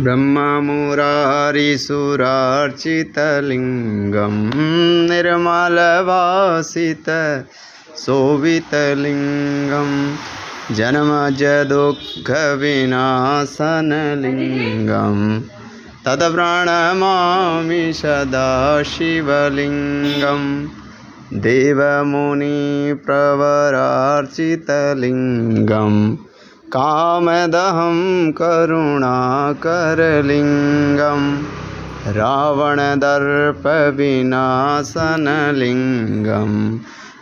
ब्रह्ममुरारिसुरार्चितलिङ्गं निर्मलवासित शोभितलिङ्गं जन्मजदुःखविनाशनलिङ्गं तत्प्रणमामि सदा शिवलिङ्गं देवमुनिप्रवरार्चितलिङ्गं कामदहं करुणाकरलिङ्गं रावणदर्पविनाशनलिङ्गं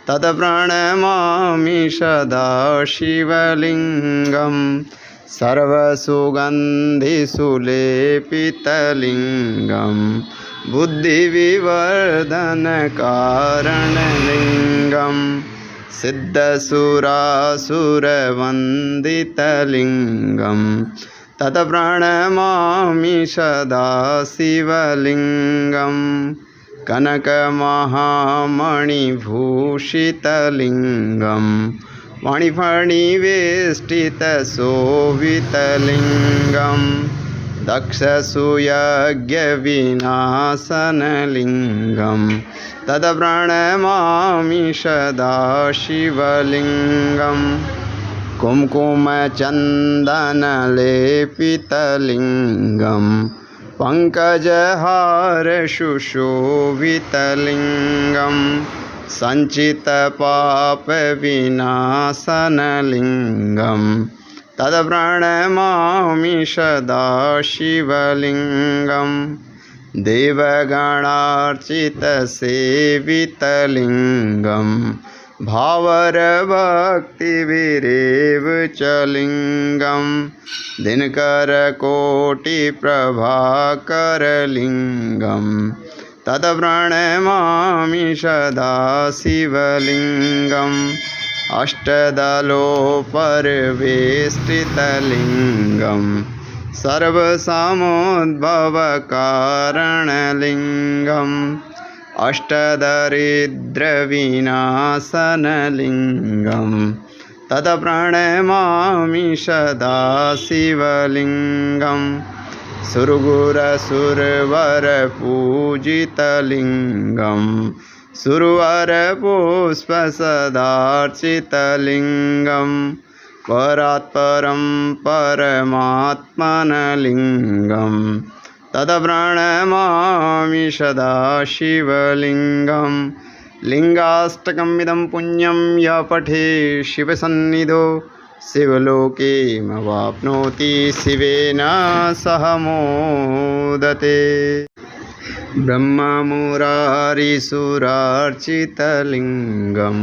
तत्प्रणमामि सदा शिवलिङ्गं सर्वसुगन्धिसुलेपितलिङ्गं बुद्धिविवर्धनकारणलिङ्गं सिद्धसुरासुरवन्दितलिङ्गं तत्प्रणमामि सदा शिवलिङ्गं कनकमहामणिभूषितलिङ्गं मणिफणिवेष्टितशोभितलिङ्गं दक्षसूयज्ञविनाशनलिङ्गं तत्प्रणमामि सदा शिवलिङ्गं कुङ्कुमचन्दनलेपितलिङ्गं पङ्कजहारसुशोभितलिङ्गं सञ्चितपापविनाशनलिङ्गं तत्प्रणमामि सदा शिवलिङ्गं देवगणार्चितसेवितलिङ्गं भावरभक्तिविरेव च लिङ्गं दिनकरकोटिप्रभाकरलिङ्गं तत्प्रणमामि सदा शिवलिङ्गम् अष्टदलोपरिवेष्टितलिङ्गं सर्वसमुद्भवकारणलिङ्गम् अष्टदरिद्रविनाशनलिङ्गं तत्प्रणमामि सदा शिवलिङ्गं सुरगुरसुरवरपूजितलिङ्गं सुरवरपुष्पसदार्चितलिङ्गं परात्परं परमात्मनलिङ्गं तत्प्रणमामि सदा शिवलिङ्गं लिङ्गाष्टकमिदं पुण्यं यः पठे शिवसन्निधौ शिवलोकेमवाप्नोति शिवेन सह मोदते। ब्रह्ममुरारिसुरार्चितलिङ्गं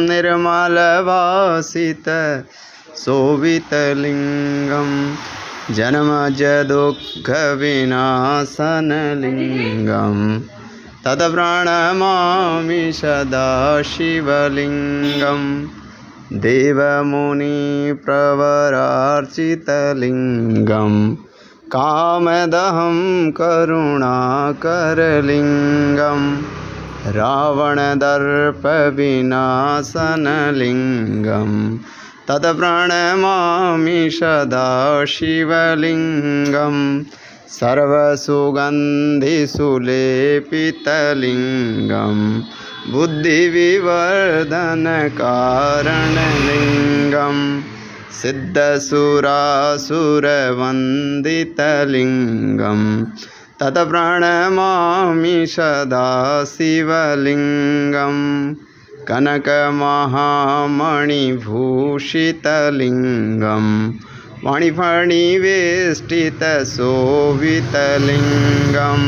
निर्मलवासित शोभितलिङ्गं जन्मजदुःखविनाशनलिङ्गं तत्प्रणमामि सदा शिवलिङ्गं देवमुनिप्रवरार्चितलिङ्गं कामदहं करुणाकरलिङ्गं रावणदर्पविनाशनलिङ्गं तत्प्रणमामि सदा शिवलिङ्गं सर्वसुगन्धिसुलेपितलिङ्गं बुद्धिविवर्धनकारणलिङ्गं सिद्धसुरासुरवन्दितलिङ्गं तत्प्रणमामि सदा शिवलिङ्गं कनकमहामणिभूषितलिङ्गं मणिफणिवेष्टितशोभितलिङ्गं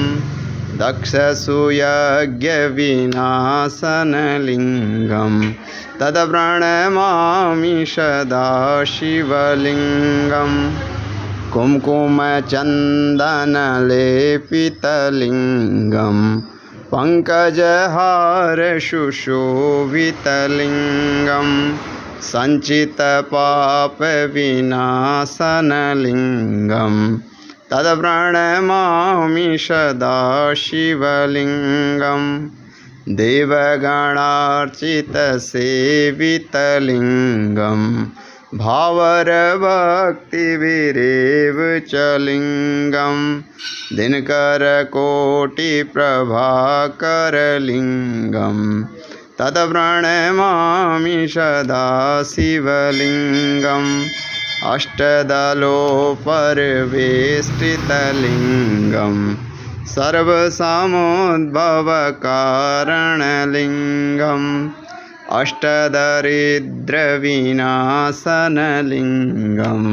दक्षसूयज्ञविनाशनलिङ्गं तत्प्रणमामि सदा शिवलिङ्गं कुङ्कुमचन्दनलेपितलिङ्गं पङ्कजहारसुशोभितलिङ्गं सञ्चितपापविनाशनलिङ्गं तत्प्रणमामि सदा शिवलिङ्गं देवगणार्चितसेवितलिङ्गं भावरभक्तिभिरेव च लिङ्गं दिनकरकोटिप्रभाकरलिङ्गं तत्प्रणमामि सदा शिवलिङ्गम् अष्टदलोपरिवेष्टितलिङ्गं सर्वसमुद्भवकारणलिङ्गम् अष्टदरिद्रविनाशनलिङ्गं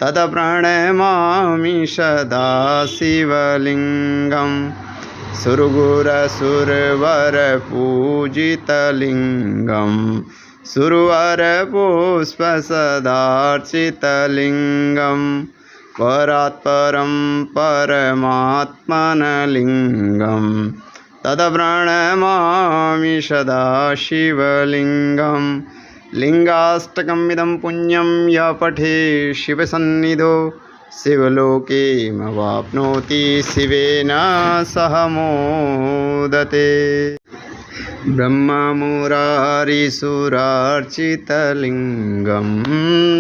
तत्प्रणमामि सदा शिवलिङ्गं सुरगुरसुरवरपूजितलिङ्गं सुरवरपुष्पसदार्चितलिङ्गं परात्परं परमात्मनलिङ्गं तत्प्रणमामि सदा शिवलिङ्गं लिङ्गाष्टकमिदं पुण्यं यः पठे शिवसन्निधौ शिवलोकीमवाप्नोति शिवेन सह मोदते। ब्रह्ममुरारिसुरार्चितलिङ्गं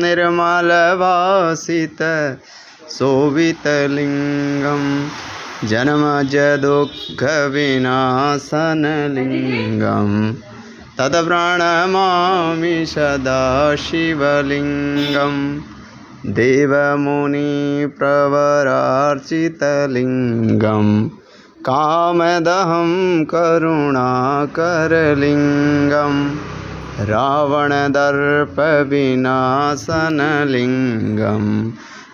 निर्मलवासित शोभितलिङ्गं जन्मजदुःखविनाशनलिङ्गं तत्प्रणमामि सदा शिवलिङ्गं देवमुनिप्रवरार्चितलिङ्गं कामदहं करुणाकरलिङ्गं रावणदर्पविनाशनलिङ्गं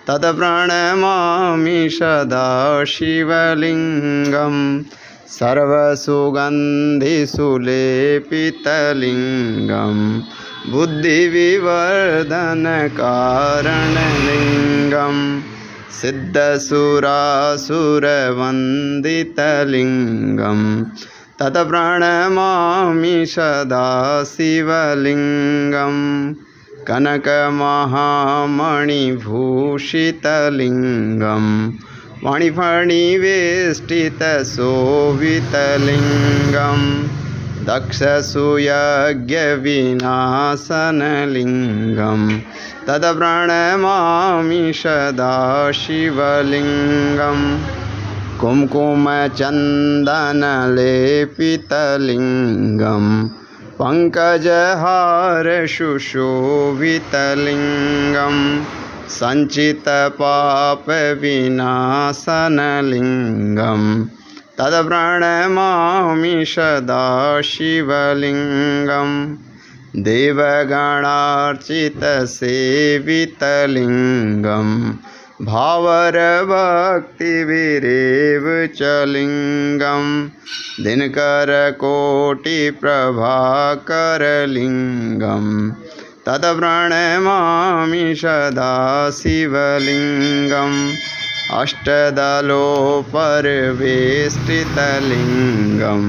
तत्प्रणमामि सदा शिवलिङ्गं सर्वसुगन्धिसुलेपितलिङ्गं बुद्धिविवर्धनकारणलिङ्गं सिद्धसुरासुरवन्दितलिङ्गं तत्प्रणमामि सदा शिवलिङ्गं कनकमहामणिभूषितलिङ्गं मणिफणिवेष्टितशोभितलिङ्गं दक्षसूयज्ञविनाशनलिङ्गं तत्प्रणमामि सदा शिवलिङ्गं कुङ्कुमचन्दनलेपितलिङ्गं पङ्कजहारसुशोभितलिङ्गं सञ्चितपापविनाशनलिङ्गं तत्प्रणमामि सदा शिवलिङ्गं देवगणार्चितसेवितलिङ्गं भावरभक्तिभिरेव च लिङ्गं दिनकरकोटिप्रभाकरलिङ्गं तत्प्रणमामि सदा शिवलिङ्गम् अष्टदलोपरिवेष्टितलिङ्गं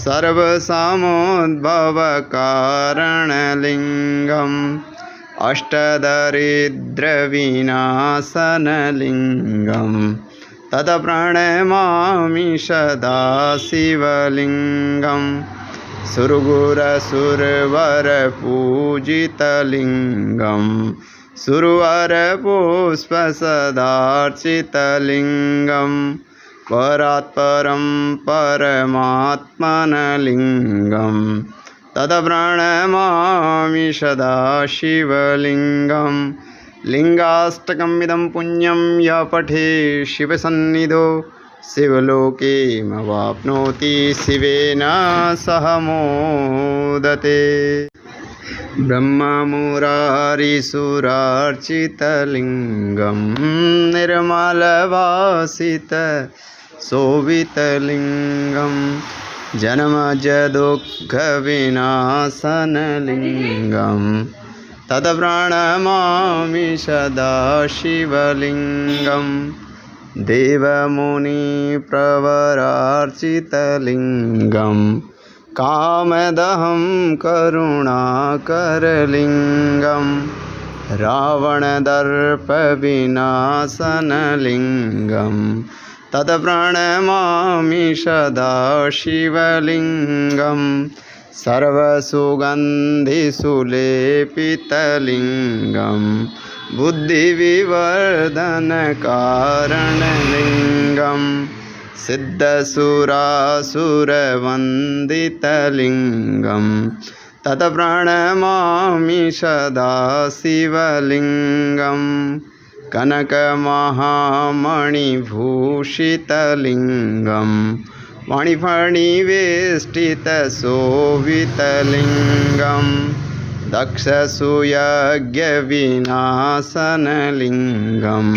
सर्वसमुद्भवकारणलिङ्गं अष्टदरिद्रविनाशनलिङ्गं तत्प्रणमामि सदा शिवलिङ्गं सुरगुरसुरवरपूजितलिङ्गं सुरवरपुष्पसदार्चितलिङ्गं परात्परं परमात्मनलिङ्गं तत्प्रणमामि सदा शिवलिङ्गं लिङ्गाष्टकमिदं पुण्यं यः पठे शिवसन्निधौ शिवलोकीमवाप्नोति शिवेन सह मोदते। ब्रह्ममुरारिसुरार्चितलिङ्गं निर्मलवासित शोभितलिङ्गं जन्मजदुःखविनाशनलिङ्गं तत्प्रणमामि सदा शिवलिङ्गं देवमुनिप्रवरार्चितलिङ्गं कामदहं करुणाकरलिङ्गं रावणदर्पविनाशनलिङ्गं तत्प्रणमामि सदा शिवलिङ्गं सर्वसुगन्धिसुलेपितलिङ्गं बुद्धिविवर्धनकारणलिङ्गं सिद्धसुरासुरवन्दितलिङ्गं तत्प्रणमामि सदा शिवलिङ्गं कनकमहामणिभूषितलिङ्गं मणिफणिवेष्टितशोभितलिङ्गं दक्षसूयज्ञविनाशनलिङ्गं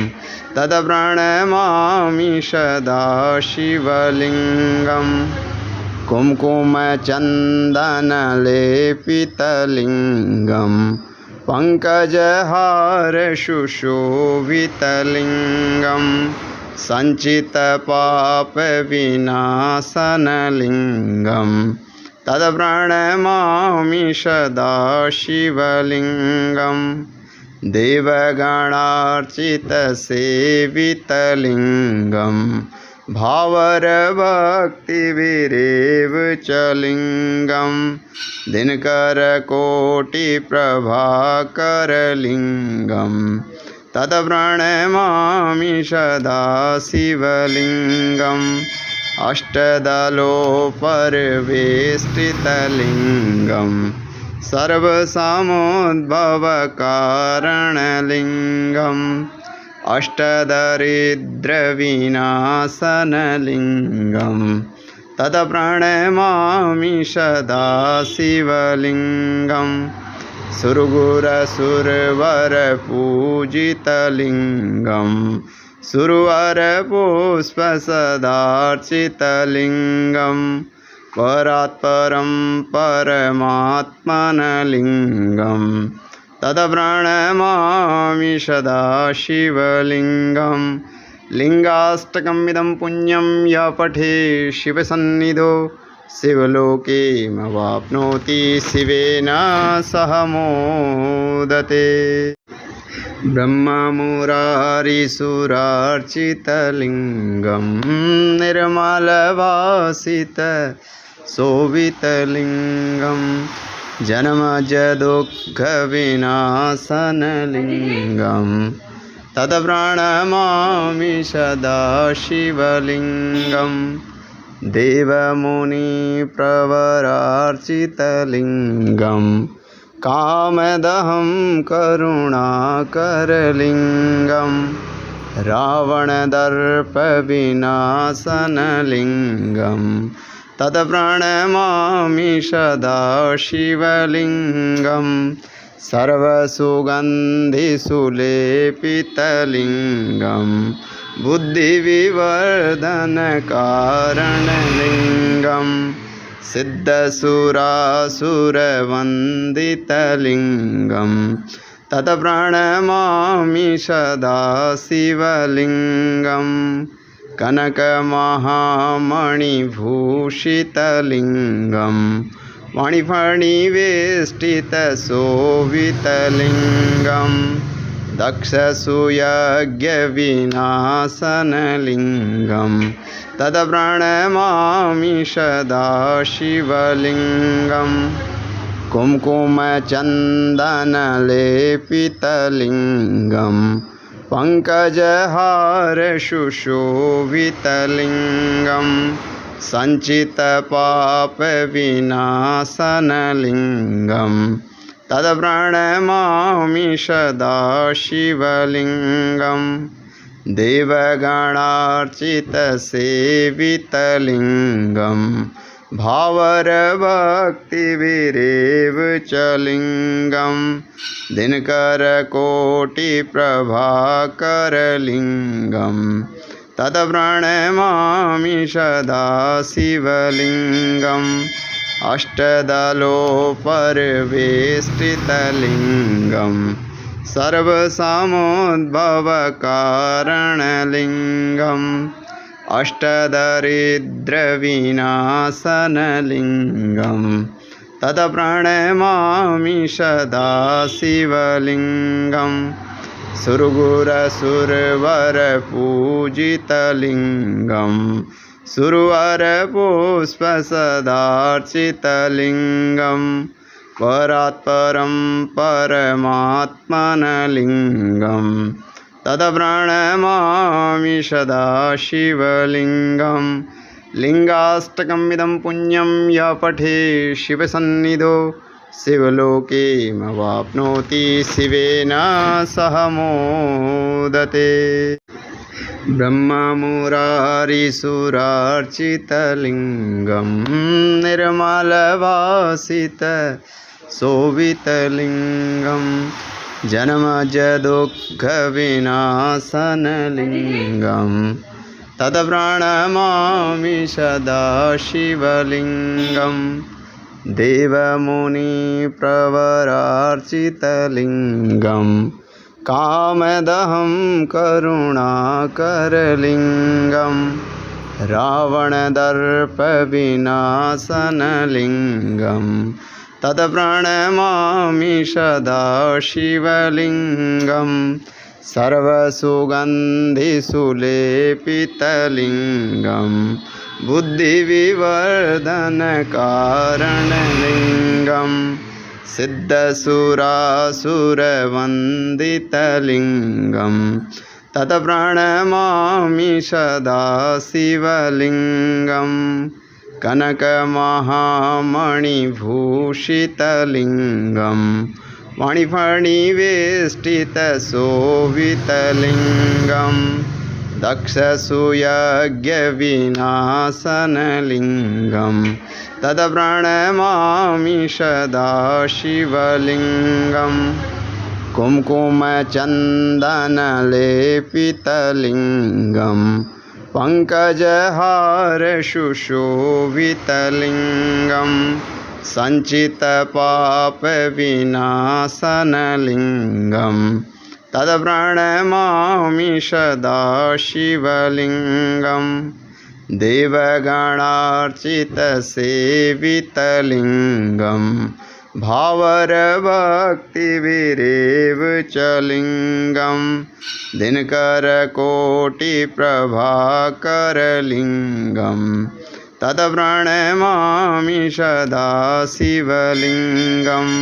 तत्प्रणमामि सदा शिवलिङ्गं कुङ्कुमचन्दनलेपितलिङ्गं पङ्कजहारशुशोभितलिङ्गं सञ्चितपापविनाशनलिङ्गं तत्प्रणमामि सदा शिवलिङ्गं देवगणार्चितसेवितलिङ्गं भावरभक्तिविरेव च लिङ्गं दिनकरकोटिप्रभाकरलिङ्गं तत्प्रणमामि सदा शिवलिङ्गम् अष्टदलोपरिवेष्टितलिङ्गं सर्वसमुद्भवकारणलिङ्गम् अष्टदरिद्रविनाशनलिङ्गं तत्प्रणमामि सदा शिवलिङ्गं सुरगुरसुरवरपूजितलिङ्गं सुरवरपुष्पसदार्चितलिङ्गं परात्परं परमात्मनलिङ्गं तत्प्रणमामि सदा शिवलिङ्गं लिङ्गाष्टकमिदं पुण्यं यः पठे शिवसन्निधौ शिवलोकेमवाप्नोति शिवेन सह मोदते ब्रह्ममुरारिसुरार्चितलिङ्गं निर्मलवासितशोभितलिङ्गं जन्मजदुःखविनाशनलिङ्गं तत्प्रणमामि सदा शिवलिङ्गं देवमुनिप्रवरार्चितलिङ्गं कामदहं करुणाकरलिङ्गं रावणदर्पविनाशनलिङ्गं तत्प्रणमामि सदा शिवलिङ्गं सर्वसुगन्धिसुलेपितलिङ्गं बुद्धिविवर्धनकारणलिङ्गं सिद्धसुरासुरवन्दितलिङ्गं तत्प्रणमामि सदा शिवलिङ्गं कनकमहामणिभूषितलिङ्गं मणिफणिवेष्टितशोभितलिङ्गं दक्षसूयज्ञविनाशनलिङ्गं तत्प्रणमामि सदा शिवलिङ्गं कुङ्कुमचन्दनलेपितलिङ्गं पङ्कजहारशुशोभितलिङ्गं सञ्चितपापविनाशनलिङ्गं तत्प्रणमामि सदा शिवलिङ्गं देवगणार्चितसेवितलिङ्गं भावरभक्तिविरेव च लिङ्गं दिनकरकोटिप्रभाकरलिङ्गं तत्प्रणमामि सदा शिवलिङ्गम् अष्टदलोपरिवेष्टितलिङ्गं सर्वसमुद्भवकारणलिङ्गम् अष्टदरिद्रविनाशनलिङ्गं तत्प्रणमामि सदा शिवलिङ्गं सुरगुरसुरवरपूजितलिङ्गं सुरवरपुष्पसदार्चितलिङ्गं परात्परं परमात्मनलिङ्गं तदप्रणमामि सदा शिवलिङ्गं लिङ्गाष्टकमिदं पुण्यं यः पठे शिवसन्निधौ शिवलोकीमवाप्नोति शिवेन सह मोदते। ब्रह्ममुरारिसुरार्चितलिङ्गं निर्मलवासित शोभितलिङ्गं जन्मजदुःखविनाशनलिङ्गं तत्प्रणमामि सदा शिवलिङ्गं देवमुनिप्रवरार्चितलिङ्गं कामदहं करुणाकरलिङ्गं रावणदर्पविनाशनलिङ्गं तत्प्रणमामि सदा शिवलिङ्गं सर्वसुगन्धिसुलेपितलिङ्गं बुद्धिविवर्धनकारणलिङ्गं सिद्धसुरासुरवन्दितलिङ्गं तत्प्रणमामि सदा शिवलिङ्गं कनकमहामणिभूषितलिङ्गं मणिफणिवेष्टितशोभितलिङ्गं दक्षसूयज्ञविनाशनलिङ्गं तत्प्रणमामि सदा शिवलिङ्गं कुङ्कुमचन्दनलेपितलिङ्गं पङ्कजहारसुशोभितलिङ्गं सञ्चितपापविनाशनलिङ्गं तत्प्रणमामि सदा शिवलिङ्गं देवगणार्चितसेवितलिङ्गं भावरभक्तिभिरेव च लिङ्गं दिनकरकोटिप्रभाकरलिङ्गं तत्प्रणमामि सदा शिवलिङ्गम्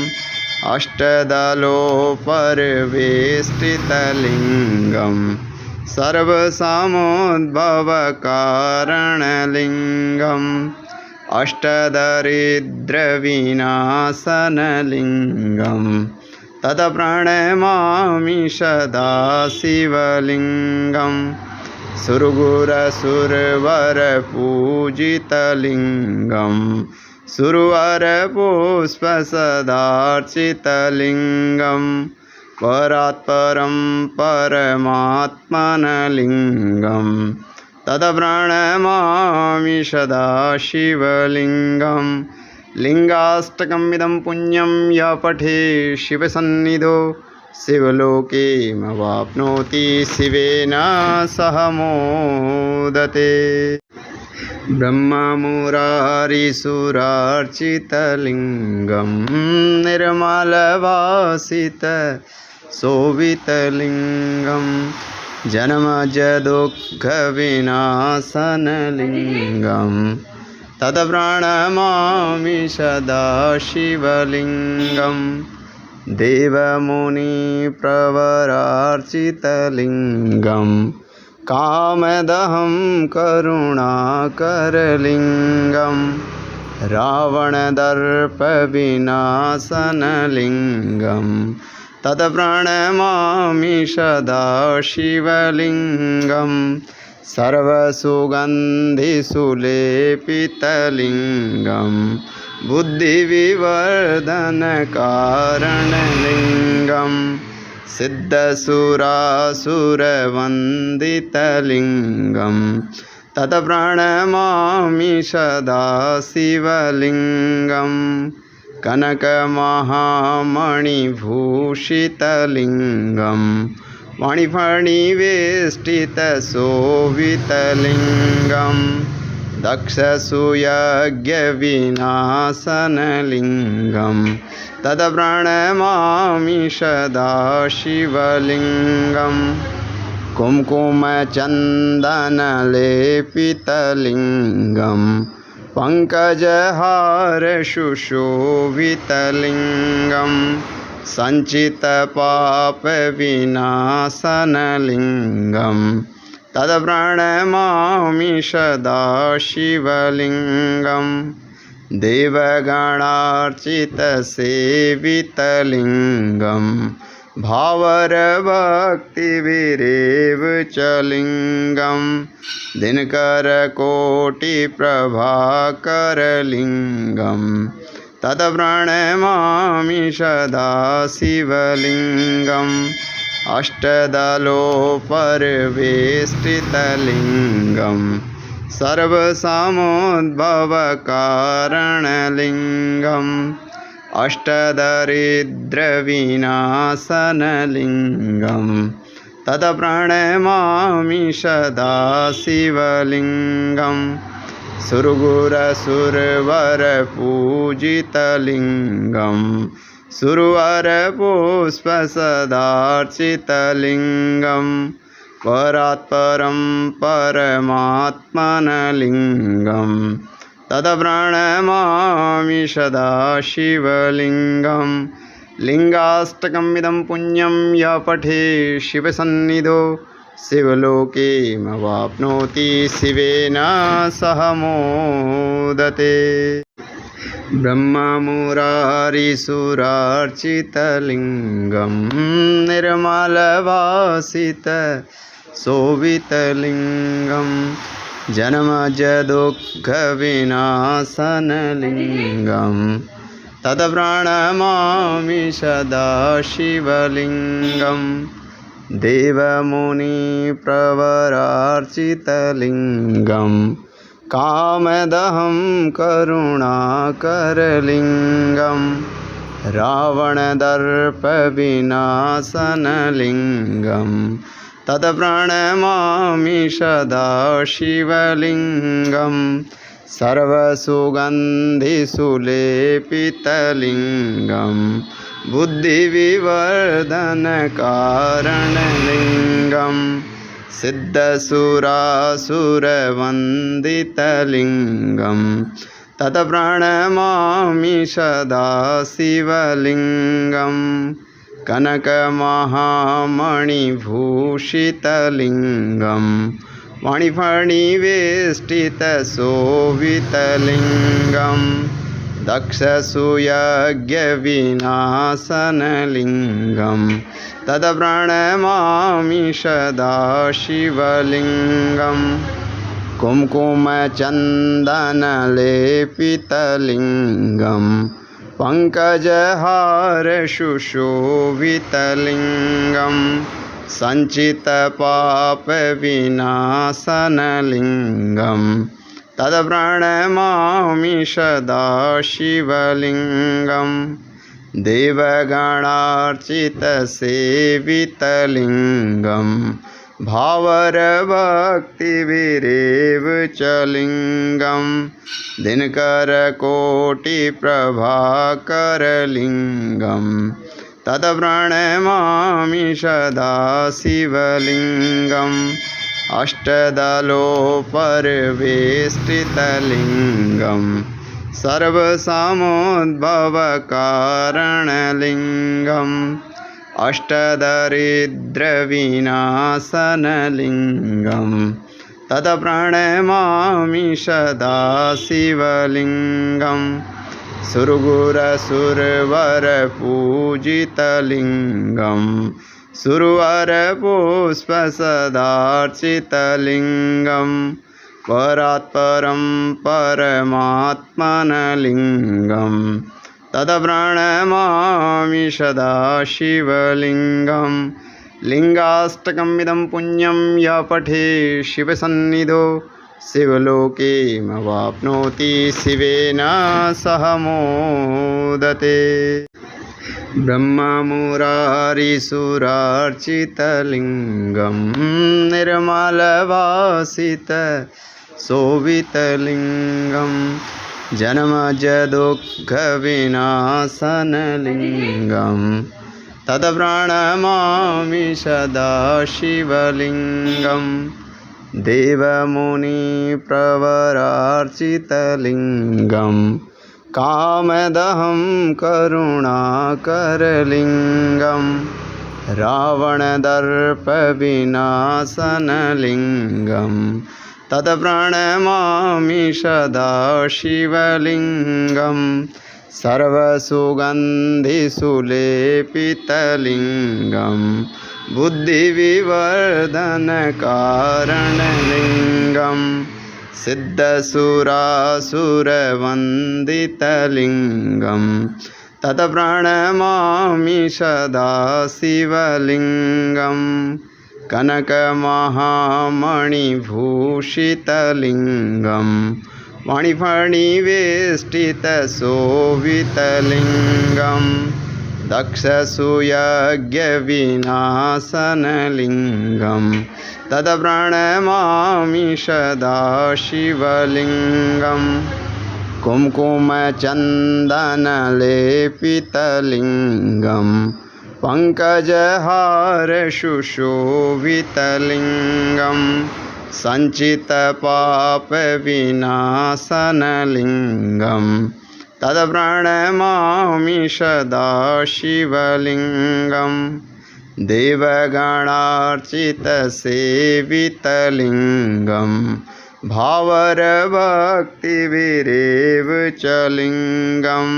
अष्टदलोपरिवेष्टितलिङ्गं सर्वसमुद्भवकारणलिङ्गम् अष्टदरिद्रविनाशनलिङ्गं तत्प्रणमामि सदा शिवलिङ्गं सुरगुरसुरवरपूजितलिङ्गं सुरवरपुष्पसदार्चितलिङ्गं परात्परं परमात्मनलिङ्गं तत्प्रणमामि सदा शिवलिङ्गं लिङ्गाष्टकमिदं पुण्यं यः पठे शिवसन्निधौ शिवलोकीमवाप्नोति शिवेन सह मोदते। ब्रह्ममुरारिसुरार्चितलिङ्गं निर्मलवासित शोभितलिङ्गं जन्मजदुःखविनाशनलिङ्गं तत्प्रणमामि सदा शिवलिङ्गं देवमुनिप्रवरार्चितलिङ्गं कामदहं करुणाकरलिङ्गं रावणदर्पविनाशनलिङ्गं तत्प्रणमामि सदा शिवलिङ्गं सर्वसुगन्धिसुलेपितलिङ्गं बुद्धिविवर्धनकारणलिङ्गं सिद्धसुरासुरवन्दितलिङ्गं तत्प्रणमामि सदा शिवलिङ्गं कनकमहामणिभूषितलिङ्गं मणिफणिवेष्टितशोभितलिङ्गं दक्षसूयज्ञविनाशनलिङ्गं तत्प्रणमामि सदा शिवलिङ्गं कुङ्कुमचन्दनलेपितलिङ्गं पङ्कजहारशुशोभितलिङ्गं सञ्चितपापविनाशनलिङ्गं तत्प्रणमामि सदा शिवलिङ्गं देवगणार्चितसेवितलिङ्गं भावरभक्तिविरेव च लिङ्गं दिनकरकोटिप्रभाकरलिङ्गं तत्प्रणमामि सदा शिवलिङ्गम् अष्टदलोपरिवेष्टितलिङ्गं सर्वसमुद्भवकारणलिङ्गम् अष्टदरिद्रविनाशनलिङ्गं तत्प्रणमामि सदा शिवलिङ्गं सुरगुरसुरवरपूजितलिङ्गं सुरवरपुष्पसदार्चितलिङ्गं परात्परं परमात्मनलिङ्गं तत्प्रणमामि सदा शिवलिङ्गं लिङ्गाष्टकमिदं पुण्यं यः पठे शिवसन्निधौ शिवलोकेमवाप्नोति शिवेन सह मोदते ब्रह्ममुरारिसुरार्चितलिङ्गं निर्मलवासितशोभितलिङ्गं जन्मजदुःखविनाशनलिङ्गं तत्प्रणमामि सदा शिवलिङ्गं देवमुनिप्रवरार्चितलिङ्गं कामदहं करुणाकरलिङ्गं रावणदर्पविनाशनलिङ्गं तत्प्रणमामि सदा शिवलिङ्गं सर्वसुगन्धिसुलेपितलिङ्गं बुद्धिविवर्धनकारणलिङ्गं सिद्धसुरासुरवन्दितलिङ्गं तत्प्रणमामि सदा शिवलिङ्गं कनकमहामणिभूषितलिङ्गं मणिफणिवेष्टितशोभितलिङ्गं दक्षसूयज्ञविनाशनलिङ्गं तत्प्रणमामि सदा शिवलिङ्गं कुङ्कुमचन्दनलेपितलिङ्गं पङ्कजहारशुशोभितलिङ्गं सञ्चितपापविनाशनलिङ्गं तत्प्रणमामि सदा शिवलिङ्गं देवगणार्चितसेवितलिङ्गं भावरभक्तिविरेव च लिङ्गं दिनकरकोटिप्रभाकरलिङ्गं तत्प्रणमामि सदा शिवलिङ्गम् अष्टदलोपरिवेष्टितलिङ्गं सर्वसमुद्भवकारणलिङ्गम् अष्टदरिद्रविनाशनलिङ्गं तत्प्रणमामि सदा शिवलिङ्गं सुरगुरसुरवरपूजितलिङ्गं सुरवरपुष्पसदार्चितलिङ्गं परात्परं परमात्मनलिङ्गं तत्प्रणमामि सदा शिवलिङ्गं लिङ्गाष्टकमिदं पुण्यं यः पठे शिवसन्निधौ शिवलोकेमवाप्नोति शिवेन सह मोदते ब्रह्ममुरारिसुरार्चितलिङ्गं निर्मलवासितशोभितलिङ्गं जन्मजदुःखविनाशनलिङ्गं तत्प्रणमामि सदा शिवलिङ्गं देवमुनिप्रवरार्चितलिङ्गं कामदहं करुणाकरलिङ्गं रावणदर्पविनाशनलिङ्गं तत्प्रणमामि सदा शिवलिङ्गं सर्वसुगन्धिसुलेपितलिङ्गं बुद्धिविवर्धनकारणलिङ्गं सिद्धसुरासुरवन्दितलिङ्गं तत्प्रणमामि सदा शिवलिङ्गं कनकमहामणिभूषितलिङ्गं मणिफणिवेष्टितशोभितलिङ्गं दक्षसूयज्ञविनाशनलिङ्गं तत्प्रणमामि सदा शिवलिङ्गं कुङ्कुमचन्दनलेपितलिङ्गं पङ्कजहारसुशोभितलिङ्गं सञ्चितपापविनाशनलिङ्गं तत्प्रणमामि सदा शिवलिङ्गं देवगणार्चितसेवितलिङ्गं भावरभक्तिभिरेव च लिङ्गं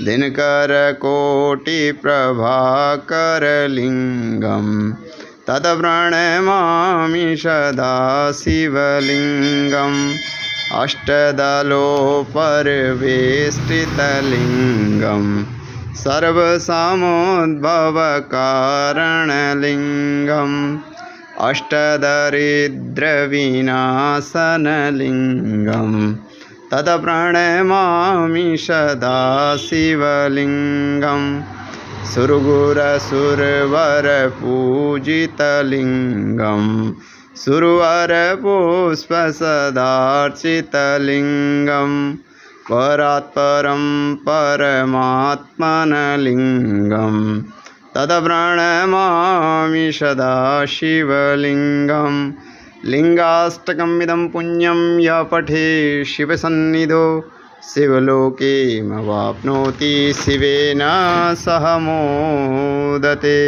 दिनकरकोटिप्रभाकरलिङ्गं तत्प्रणमामि सदा शिवलिङ्गम् अष्टदलोपरिवेष्टितलिङ्गं सर्वसमुद्भवकारणलिङ्गम् अष्टदरिद्रविनाशनलिङ्गं तत्प्रणमामि सदा शिवलिङ्गं सुरगुरसुरवरपूजितलिङ्गं सुरवरपुष्पसदार्चितलिङ्गं परात्परं परमात्मनलिङ्गं तत्प्रणमामि सदा शिवलिङ्गं लिङ्गाष्टकमिदं पुण्यं यः पठे शिवसन्निधौ शिवलोकीमवाप्नोति शिवेन सह मोदते।